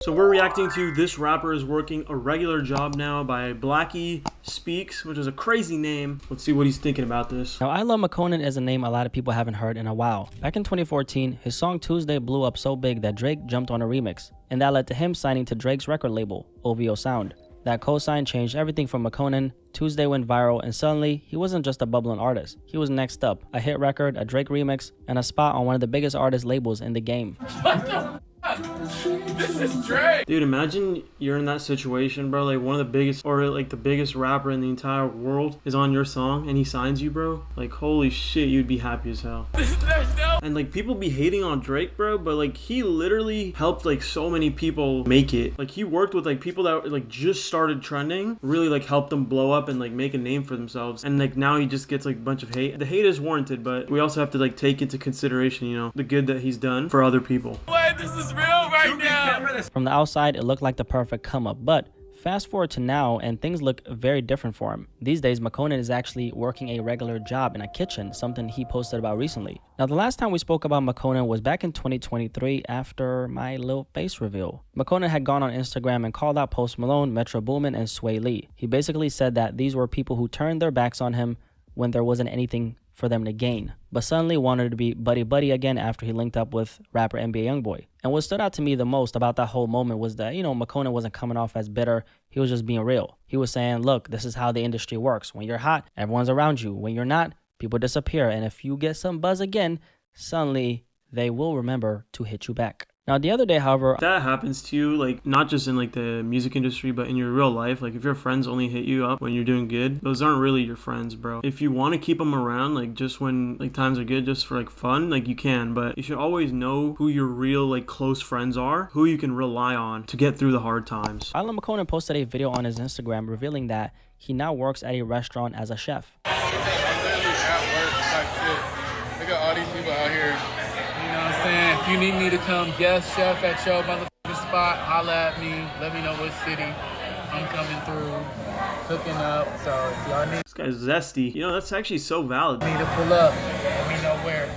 So we're reacting to This Rapper Is Working a Regular Job Now by Blackie Speaks, which is a crazy name. Let's see what he's thinking about this. Now, I Love Makonnen is a name a lot of people haven't heard in a while. Back in 2014, his song Tuesday blew up so big that Drake jumped on a remix, and that led to him signing to Drake's record label, OVO Sound. That co-sign changed everything for Makonnen. Tuesday went viral, and suddenly, he wasn't just a bubbling artist. He was next up, a hit record, a Drake remix, and a spot on one of the biggest artist labels in the game. This is Drake. Dude, imagine you're in that situation, bro. Like one of the biggest, or like the biggest rapper in the entire world is on your song and he signs you, bro. Like, holy shit, you'd be happy as hell. And like people be hating on Drake, bro, but like he literally helped like so many people make it. Like he worked with like people that like just started trending, really like helped them blow up and like make a name for themselves. And like now he just gets like a bunch of hate. The hate is warranted, but we also have to like take into consideration, you know, the good that he's done for other people. What? This is real right now. From the outside, it looked like the perfect come up, but fast forward to now and things look very different for him. These days, Makonnen is actually working a regular job in a kitchen, something he posted about recently. Now, the last time we spoke about Makonnen was back in 2023 after my little face reveal. Makonnen had gone on Instagram and called out Post Malone, Metro Boomin, and Sway Lee. He basically said that these were people who turned their backs on him when there wasn't anything for them to gain, but suddenly wanted to be buddy-buddy again after he linked up with rapper NBA Youngboy. And what stood out to me the most about that whole moment was that, Makonnen wasn't coming off as bitter. He was just being real. He was saying, look, this is how the industry works. When you're hot, everyone's around you. When you're not, people disappear. And if you get some buzz again, suddenly they will remember to hit you back. Now, the other day, however, If that happens to you, like not just in like the music industry, but in your real life, like if your friends only hit you up when you're doing good, those aren't really your friends, bro. If you want to keep them around, like just when like times are good, just for like fun, like you can, but you should always know who your real like close friends are, who you can rely on to get through the hard times. I Love Makonnen posted a video on his Instagram revealing that he now works at a restaurant as a chef. I'm literally at work type shit. Look at all these people out here. You know what I'm saying? If you need me to come guest chef at your motherfucking spot, holla at me. Let me know what city I'm coming through, cooking up. So if y'all need This guy's zesty. You know, that's actually so valid. me to pull up, let me know where.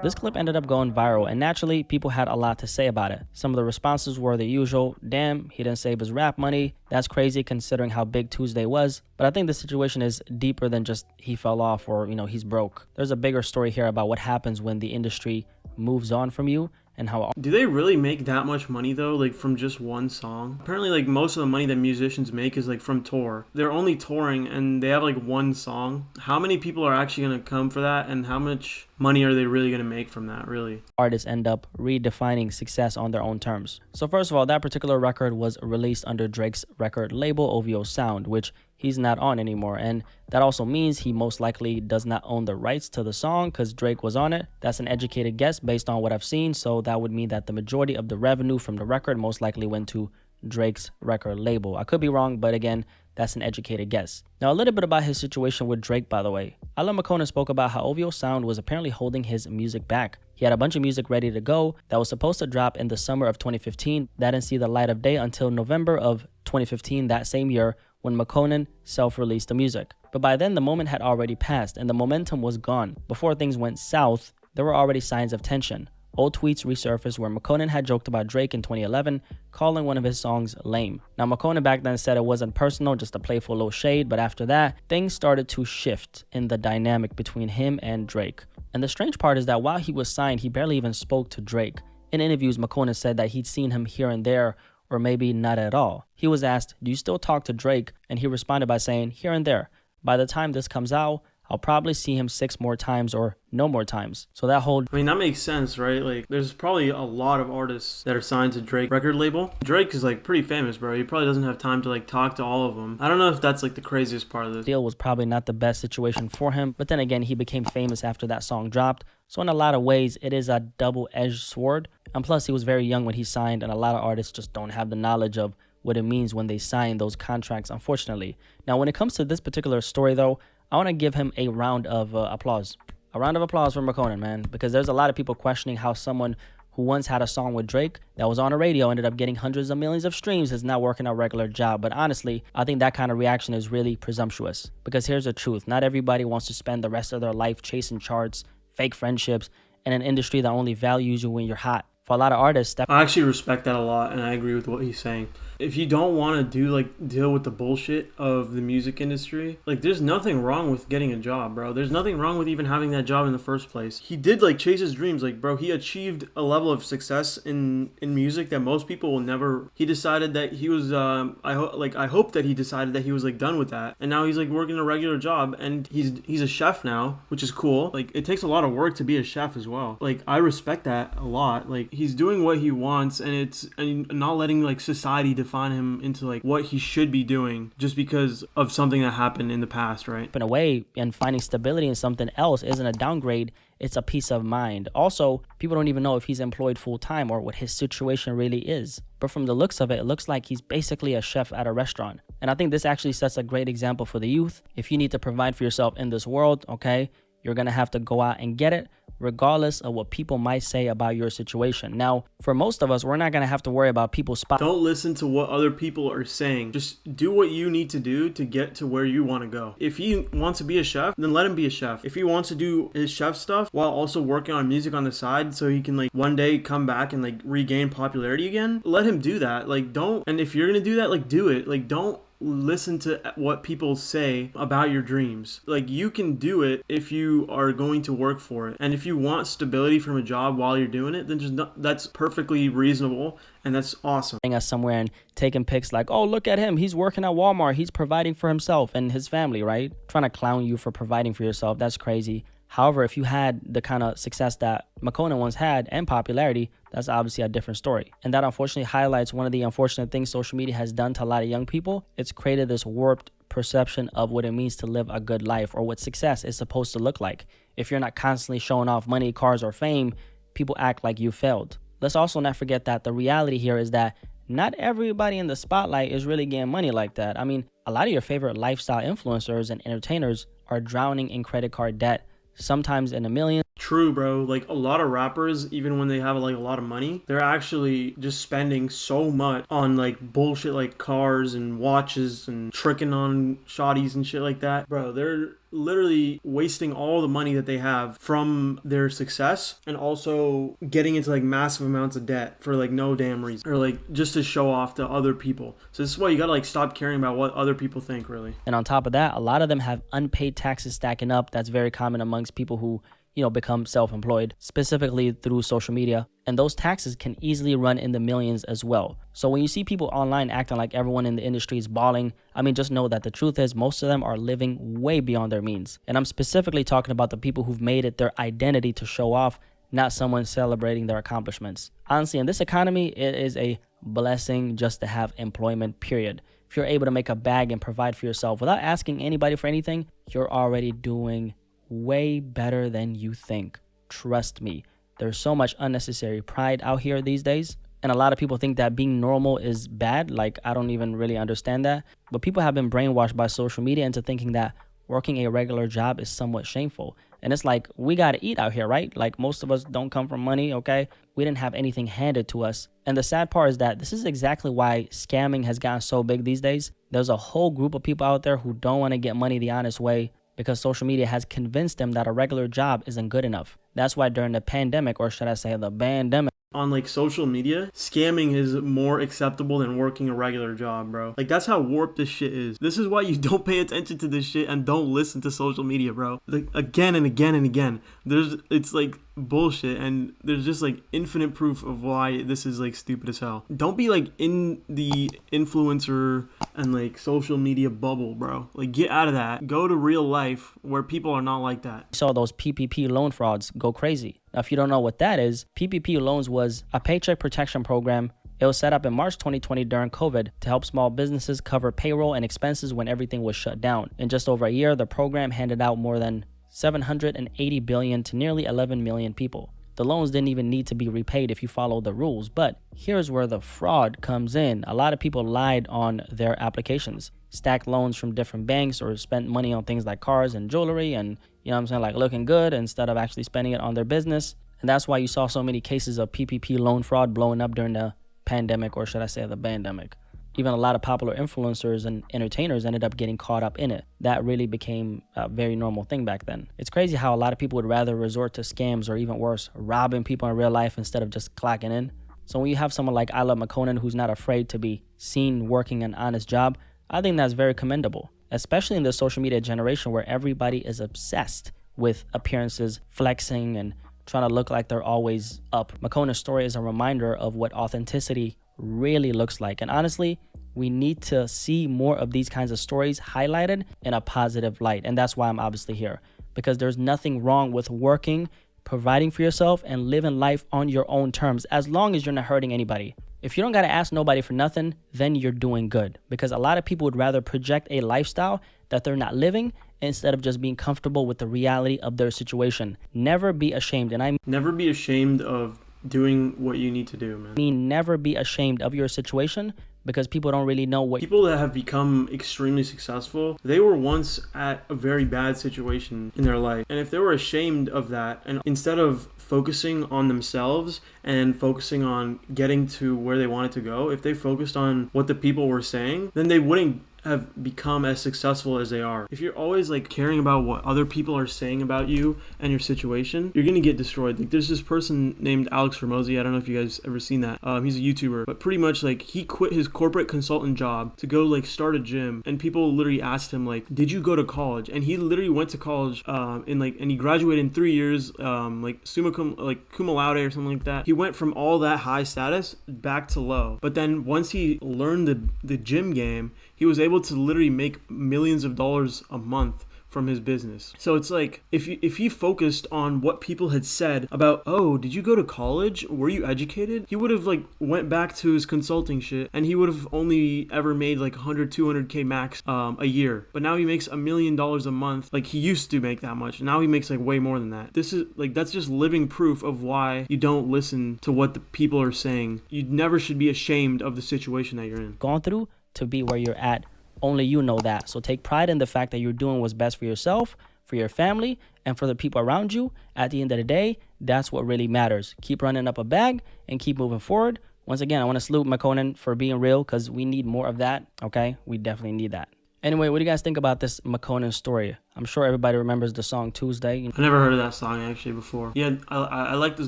This clip ended up going viral, and naturally, people had a lot to say about it. Some of the responses were the usual, damn, he didn't save his rap money. That's crazy considering how big Tuesday was. But I think the situation is deeper than just he fell off or, he's broke. There's a bigger story here about what happens when the industry moves on from you and how... Do they really make that much money though, like from just one song? Apparently like most of the money that musicians make is like from tour. They're only touring and they have like one song. How many people are actually gonna come for that, and how much money are they really gonna make from that, really? Artists end up redefining success on their own terms. So first of all, that particular record was released under Drake's record label OVO Sound, which he's not on anymore, and that also means he most likely does not own the rights to the song because Drake was on it. That's an educated guess based on what I've seen, so that would mean that the majority of the revenue from the record most likely went to Drake's record label. I could be wrong, but again, that's an educated guess. Now, a little bit about his situation with Drake, by the way. I Love Makonnen spoke about how OVO Sound was apparently holding his music back. He had a bunch of music ready to go that was supposed to drop in the summer of 2015. That didn't see the light of day until November of 2015, that same year, when Makonnen self-released the music. But by then, the moment had already passed and the momentum was gone. Before things went south, there were already signs of tension. Old tweets resurfaced where Makonnen had joked about Drake in 2011, calling one of his songs lame. Now, Makonnen back then said it wasn't personal, just a playful little shade, but after that, things started to shift in the dynamic between him and Drake. And the strange part is that while he was signed, he barely even spoke to Drake. In interviews, Makonnen said that he'd seen him here and there, or maybe not at all. He was asked, do you still talk to Drake? And he responded by saying, here and there. By the time this comes out, I'll probably see him 6 more times or no more times. So that whole... I mean, that makes sense, right? Like, there's probably a lot of artists that are signed to Drake record label. Drake is like pretty famous, bro. He probably doesn't have time to like talk to all of them. I don't know if that's like the craziest part of this. deal was probably not the best situation for him, but then again, he became famous after that song dropped. So in a lot of ways, it is a double-edged sword. And plus, he was very young when he signed, and a lot of artists just don't have the knowledge of what it means when they sign those contracts, unfortunately. Now, when it comes to this particular story, though, I want to give him a round of applause. A round of applause for Makonnen, man, because there's a lot of people questioning how someone who once had a song with Drake that was on the radio, ended up getting hundreds of millions of streams, is not working a regular job. But honestly, I think that kind of reaction is really presumptuous. Because here's the truth. Not everybody wants to spend the rest of their life chasing charts, fake friendships, in an industry that only values you when you're hot. For a lot of artists, I actually respect that a lot, and I agree with what he's saying. If you don't want to deal with the bullshit of the music industry, like, there's nothing wrong with getting a job, bro. There's nothing wrong with even having that job in the first place. He did, like, chase his dreams. Like, bro, he achieved a level of success in music that most people will never. He decided that he was I hope that he decided that he was, like, done with that, and now he's, like, working a regular job, and he's a chef now, which is cool. Like, it takes a lot of work to be a chef as well. Like, I respect that a lot. Like, he's doing what he wants, and not letting, like, society define him into, like, what he should be doing just because of something that happened in the past, right? in a way, and finding stability in something else isn't a downgrade, it's a peace of mind. Also, people don't even know if he's employed full-time or what his situation really is. But from the looks of it, it looks like he's basically a chef at a restaurant. And I think this actually sets a great example for the youth. If you need to provide for yourself in this world, okay, you're going to have to go out and get it, regardless of what people might say about your situation. Now, for most of us, we're not going to have to worry about people's spot. Don't listen to what other people are saying. Just do what you need to do to get to where you want to go. If he wants to be a chef, then let him be a chef. If he wants to do his chef stuff while also working on music on the side so he can, like, one day come back and, like, regain popularity again, let him do that. Like, don't, and if you're going to do that, like, do it. Like, don't listen to what people say about your dreams. Like, you can do it if you are going to work for it. And if you want stability from a job while you're doing it, then that's perfectly reasonable, and that's awesome. Us somewhere and taking pics like, oh, look at him, he's working at Walmart, he's providing for himself and his family, right? Trying to clown you for providing for yourself, that's crazy. However, if you had the kind of success that Makonnen once had and popularity, that's obviously a different story. And that unfortunately highlights one of the unfortunate things social media has done to a lot of young people. It's created this warped perception of what it means to live a good life or what success is supposed to look like. If you're not constantly showing off money, cars, or fame, people act like you failed. Let's also not forget that the reality here is that not everybody in the spotlight is really getting money like that. I mean, a lot of your favorite lifestyle influencers and entertainers are drowning in credit card debt, sometimes in a million. True, bro. Like, a lot of rappers, even when they have, like, a lot of money, they're actually just spending so much on, like, bullshit like cars and watches and tricking on shawties and shit like that. Bro, they're literally wasting all the money that they have from their success and also getting into, like, massive amounts of debt for, like, no damn reason, or, like, just to show off to other people. So this is why you gotta, like, stop caring about what other people think, really. And on top of that, a lot of them have unpaid taxes stacking up. That's very common amongst people who, you know, become self-employed, specifically through social media. And those taxes can easily run in the millions as well. So when you see people online acting like everyone in the industry is balling, I mean, just know that the truth is most of them are living way beyond their means. And I'm specifically talking about the people who've made it their identity to show off, not someone celebrating their accomplishments. Honestly, in this economy, it is a blessing just to have employment, period. If you're able to make a bag and provide for yourself without asking anybody for anything, you're already doing way better than you think. Trust me. There's so much unnecessary pride out here these days. And a lot of people think that being normal is bad. Like, I don't even really understand that. But people have been brainwashed by social media into thinking that working a regular job is somewhat shameful. And it's like, we got to eat out here, right? Like, most of us don't come from money, okay? We didn't have anything handed to us. And the sad part is that this is exactly why scamming has gotten so big these days. There's a whole group of people out there who don't want to get money the honest way, because social media has convinced them that a regular job isn't good enough. That's why during the pandemic, or should I say the bandemic, on, like, social media, scamming is more acceptable than working a regular job, bro. Like, that's how warped this shit is. This is why you don't pay attention to this shit and don't listen to social media, bro. Like, again and again and again. It's like bullshit, and there's just, like, infinite proof of why this is, like, stupid as hell. Don't be, like, in the influencer and, like, social media bubble, bro. Like, get out of that. Go to real life where people are not like that. saw those PPP loan frauds go crazy. Now, if you don't know what that is, PPP loans was a paycheck protection program. It was set up in March 2020 during COVID to help small businesses cover payroll and expenses when everything was shut down. In just over a year, the program handed out more than $780 billion to nearly 11 million people. The loans didn't even need to be repaid if you follow the rules, but here's where the fraud comes in. A lot of people lied on their applications, stacked loans from different banks, or spent money on things like cars and jewelry and, you know what I'm saying, like looking good instead of actually spending it on their business. And that's why you saw so many cases of PPP loan fraud blowing up during the pandemic, or should I say the bandemic. Even a lot of popular influencers and entertainers ended up getting caught up in it. That really became a very normal thing back then. It's crazy how a lot of people would rather resort to scams or even worse, robbing people in real life instead of just clocking in. So when you have someone like Isla Makonnen who's not afraid to be seen working an honest job, I think that's very commendable, especially in the social media generation where everybody is obsessed with appearances, flexing, and trying to look like they're always up. Makonnen's story is a reminder of what authenticity really looks like. And honestly, we need to see more of these kinds of stories highlighted in a positive light. And that's why I'm obviously here, because there's nothing wrong with working, providing for yourself, and living life on your own terms, as long as you're not hurting anybody. If you don't got to ask nobody for nothing, then you're doing good, because a lot of people would rather project a lifestyle that they're not living instead of just being comfortable with the reality of their situation. Never be ashamed. And I Never be ashamed of doing what you need to do, man. mean never be ashamed of your situation, because people don't really know what People that have become extremely successful, they were once at a very bad situation in their life. And if they were ashamed of that, and instead of focusing on themselves and focusing on getting to where they wanted to go, if they focused on what the people were saying, then they wouldn't have become as successful as they are. If you're always like caring about what other people are saying about you and your situation, you're gonna get destroyed. Like there's this person named Alex Ramosi. I don't know if you guys ever seen that. He's a YouTuber, but pretty much like he quit his corporate consultant job to go like start a gym, and people literally asked him like, "Did you go to college?" And he literally went to college and he graduated in 3 years, like cum laude or something like that. He went from all that high status back to low. But then once he learned the gym game, he was able to literally make millions of dollars a month from his business. So it's like if he focused on what people had said about, oh, did you go to college? Were you educated? He would have like went back to his consulting shit, and he would have only ever made like 100, 200K max a year. But now he makes $1 million a month. Like he used to make that much. Now he makes like way more than that. This is like, that's just living proof of why you don't listen to what the people are saying. You never should be ashamed of the situation that you're in. gone through to be where you're at. Only you know that. So take pride in the fact that you're doing what's best for yourself, for your family, and for the people around you. At the end of the day, that's what really matters. Keep running up a bag and keep moving forward. Once again, I want to salute Makonnen for being real, because we need more of that, okay? We definitely need that. Anyway, what do you guys think about this Makonnen story? I'm sure everybody remembers the song Tuesday. I never heard of that song actually before. Yeah, I like this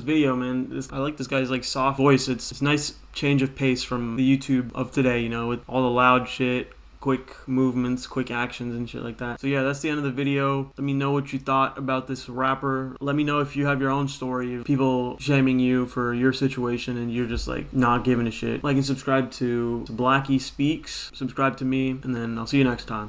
video, man. I like this guy's like soft voice. It's a nice change of pace from the YouTube of today, you know, with all the loud shit, quick movements, quick actions and shit like that. So yeah, that's the end of the video. Let me know what you thought about this rapper. Let me know if you have your own story of people shaming you for your situation and you're just like not giving a shit. Like and subscribe to Blackie Speaks. Subscribe to me, and then I'll see you next time.